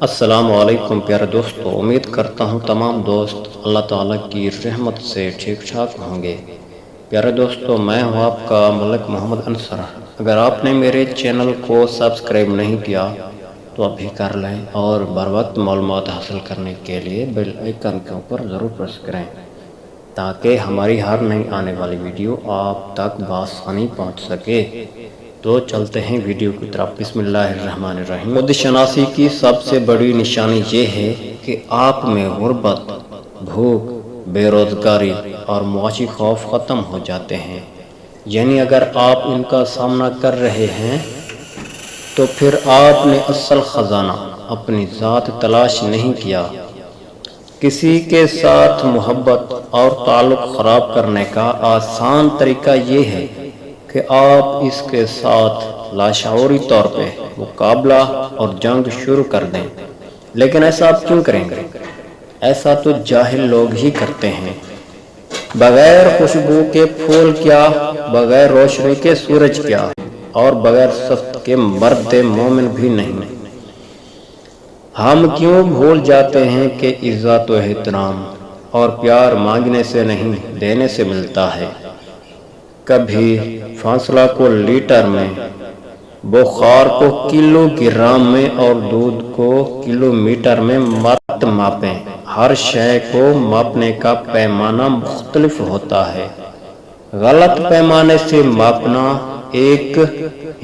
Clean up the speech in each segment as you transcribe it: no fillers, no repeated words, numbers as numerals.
السلام علیکم پیارے دوستو، امید کرتا ہوں تمام دوست اللہ تعالیٰ کی رحمت سے ٹھیک ٹھاک ہوں گے۔ پیارے دوستو، میں ہوں آپ کا ملک محمد انصر۔ اگر آپ نے میرے چینل کو سبسکرائب نہیں کیا تو ابھی کر لیں، اور بر وقت معلومات حاصل کرنے کے لیے بیل آئیکن کے اوپر ضرور پریس کریں تاکہ ہماری ہر نئی آنے والی ویڈیو آپ تک بآسانی پہنچ سکے۔ تو چلتے ہیں ویڈیو کی طرف۔ بسم اللہ الرحمن الرحیم۔ خود شناسی کی سب سے بڑی نشانی یہ ہے کہ آپ میں غربت، بھوک، بے روزگاری اور معاشی خوف ختم ہو جاتے ہیں۔ یعنی اگر آپ ان کا سامنا کر رہے ہیں تو پھر آپ نے اصل خزانہ اپنی ذات تلاش نہیں کیا۔ کسی کے ساتھ محبت اور تعلق خراب کرنے کا آسان طریقہ یہ ہے کہ آپ اس کے ساتھ لاشعوری طور پہ مقابلہ اور جنگ شروع کر دیں۔ لیکن ایسا آپ کیوں کریں گے؟ ایسا تو جاہل لوگ ہی کرتے ہیں۔ بغیر خوشبو کے پھول کیا، بغیر روشنی کے سورج کیا، اور بغیر صفت کے مرد مومن بھی نہیں۔ ہم کیوں بھول جاتے ہیں کہ عزت و احترام اور پیار مانگنے سے نہیں، دینے سے ملتا ہے۔ کبھی فاصلہ کو لیٹر میں، بخار کو کلو گرام میں اور دودھ کو کلو میٹر میں مت ماپیں۔ ہر شے کو ماپنے کا پیمانہ مختلف ہوتا ہے۔ غلط پیمانے سے ماپنا ایک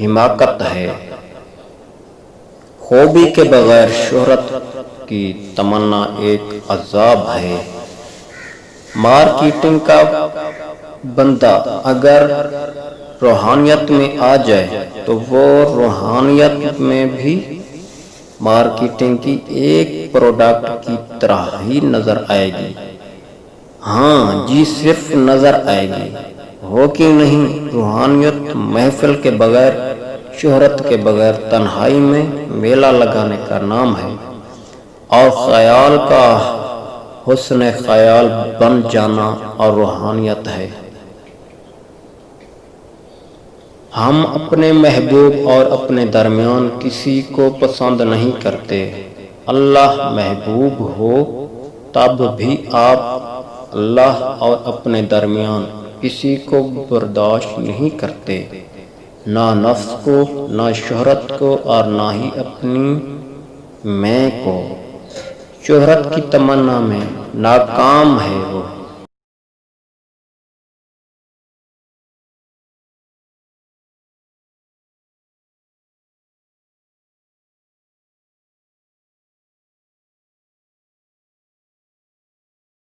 حماقت ہے۔ خوبی کے بغیر شہرت کی تمنا ایک عذاب ہے۔ مارکیٹنگ کا بندہ اگر روحانیت میں آ جائے تو وہ روحانیت میں بھی مارکیٹنگ کی ایک پروڈکٹ کی طرح ہی نظر آئے گی۔ ہاں جی، صرف نظر آئے گی، ہو کہ نہیں۔ روحانیت محفل کے بغیر، شہرت کے بغیر تنہائی میں میلہ لگانے کا نام ہے، اور خیال کا حسن خیال بن جانا اور روحانیت ہے۔ ہم اپنے محبوب اور اپنے درمیان کسی کو پسند نہیں کرتے۔ اللہ محبوب ہو تب بھی آپ اللہ اور اپنے درمیان کسی کو برداشت نہیں کرتے، نہ نفس کو، نہ شہرت کو، اور نہ ہی اپنی میں کو۔ شہرت کی تمنا میں ناکام ہے وہ